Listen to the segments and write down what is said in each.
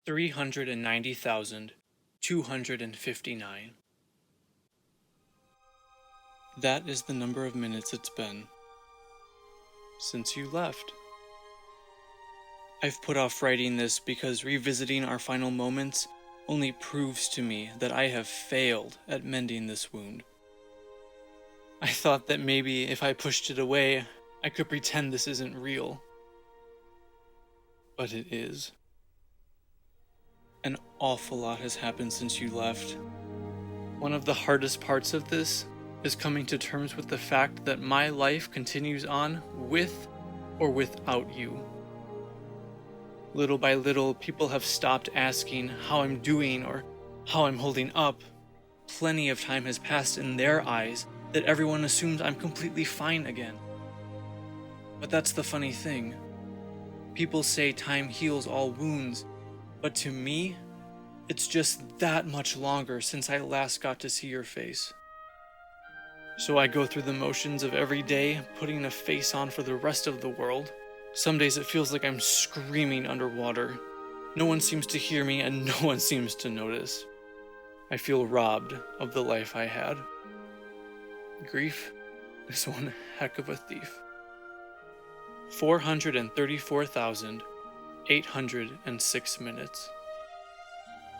390,259. That is the number of minutes it's been since you left. I've put off writing this because revisiting our final moments only proves to me that I have failed at mending this wound. I thought that maybe if I pushed it away, I could pretend this isn't real. But it is. An awful lot has happened since you left. One of the hardest parts of this is coming to terms with the fact that my life continues on with or without you. Little by little, people have stopped asking how I'm doing or how I'm holding up. Plenty of time has passed in their eyes that everyone assumes I'm completely fine again. But that's the funny thing. People say time heals all wounds, but to me, it's just that much longer since I last got to see your face. So I go through the motions of every day, putting a face on for the rest of the world. Some days it feels like I'm screaming underwater. No one seems to hear me and no one seems to notice. I feel robbed of the life I had. Grief is one heck of a thief. 434,806 minutes.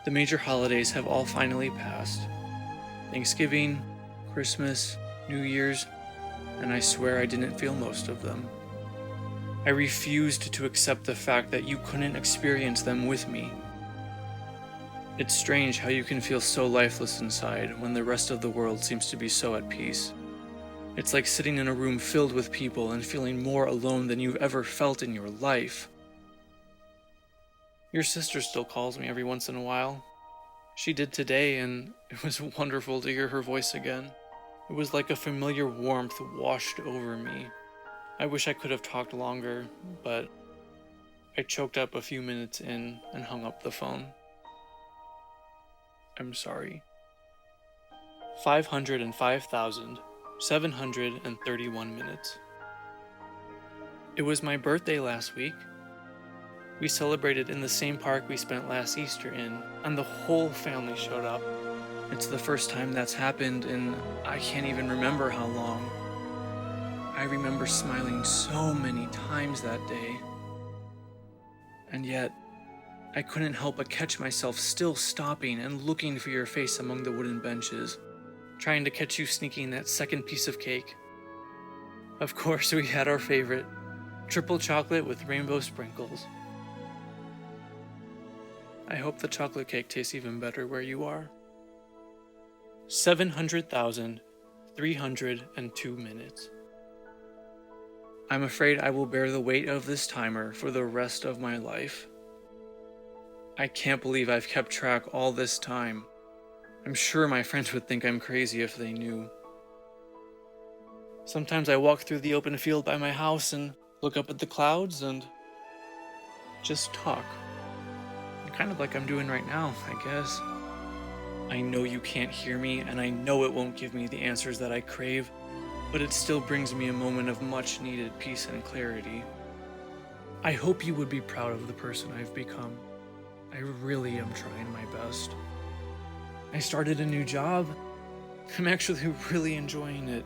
The major holidays have all finally passed. Thanksgiving, Christmas, New Year's, and I swear I didn't feel most of them. I refused to accept the fact that you couldn't experience them with me. It's strange how you can feel so lifeless inside when the rest of the world seems to be so at peace. It's like sitting in a room filled with people and feeling more alone than you've ever felt in your life. Your sister still calls me every once in a while. She did today, and it was wonderful to hear her voice again. It was like a familiar warmth washed over me. I wish I could have talked longer, but I choked up a few minutes in and hung up the phone. I'm sorry. 505,731 minutes. It was my birthday last week. We celebrated in the same park we spent last Easter in, and the whole family showed up. It's the first time that's happened in I can't even remember how long. I remember smiling so many times that day. And yet, I couldn't help but catch myself still stopping and looking for your face among the wooden benches, trying to catch you sneaking that second piece of cake. Of course, we had our favorite, triple chocolate with rainbow sprinkles. I hope the chocolate cake tastes even better where you are. 700,302 minutes. I'm afraid I will bear the weight of this timer for the rest of my life. I can't believe I've kept track all this time. I'm sure my friends would think I'm crazy if they knew. Sometimes I walk through the open field by my house and look up at the clouds and just talk. Kind of like I'm doing right now, I guess. I know you can't hear me, and I know it won't give me the answers that I crave, but it still brings me a moment of much needed peace and clarity. I hope you would be proud of the person I've become. I really am trying my best. I started a new job. I'm actually really enjoying it.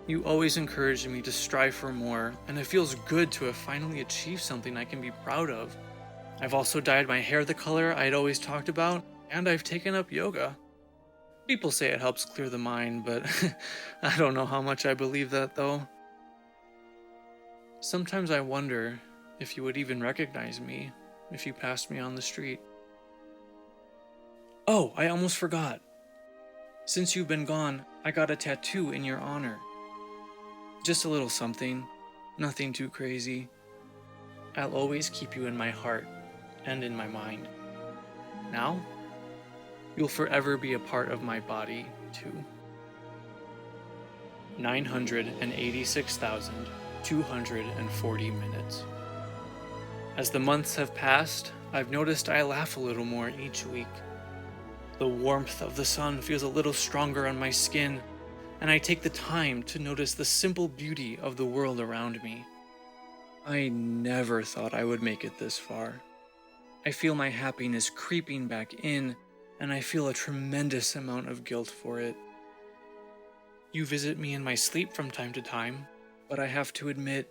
You always encourage me to strive for more, and it feels good to have finally achieved something I can be proud of. I've also dyed my hair the color I'd always talked about, and I've taken up yoga. People say it helps clear the mind, but I don't know how much I believe that though. Sometimes I wonder if you would even recognize me if you passed me on the street. Oh, I almost forgot. Since you've been gone, I got a tattoo in your honor. Just a little something, nothing too crazy. I'll always keep you in my heart and in my mind. Now, you'll forever be a part of my body, too. 986,240 minutes. As the months have passed, I've noticed I laugh a little more each week. The warmth of the sun feels a little stronger on my skin, and I take the time to notice the simple beauty of the world around me. I never thought I would make it this far. I feel my happiness creeping back in, and I feel a tremendous amount of guilt for it. You visit me in my sleep from time to time, but I have to admit,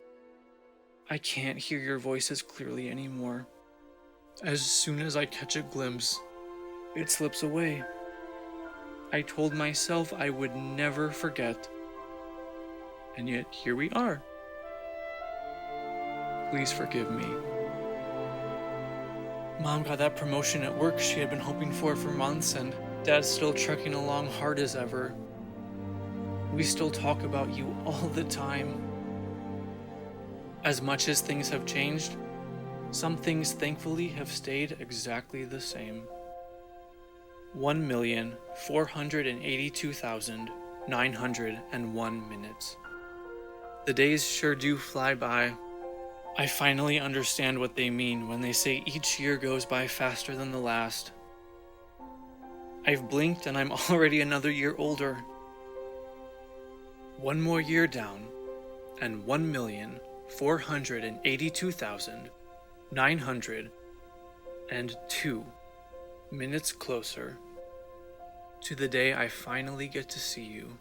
I can't hear your voice as clearly anymore. As soon as I catch a glimpse, it slips away. I told myself I would never forget, and yet here we are. Please forgive me. Mom got that promotion at work she had been hoping for months, and Dad's still trucking along hard as ever. We still talk about you all the time. As much as things have changed, some things thankfully have stayed exactly the same. 1,482,901 minutes. The days sure do fly by. I finally understand what they mean when they say each year goes by faster than the last. I've blinked and I'm already another year older. One more year down, and 1,482,902 minutes closer to the day I finally get to see you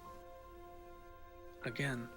again.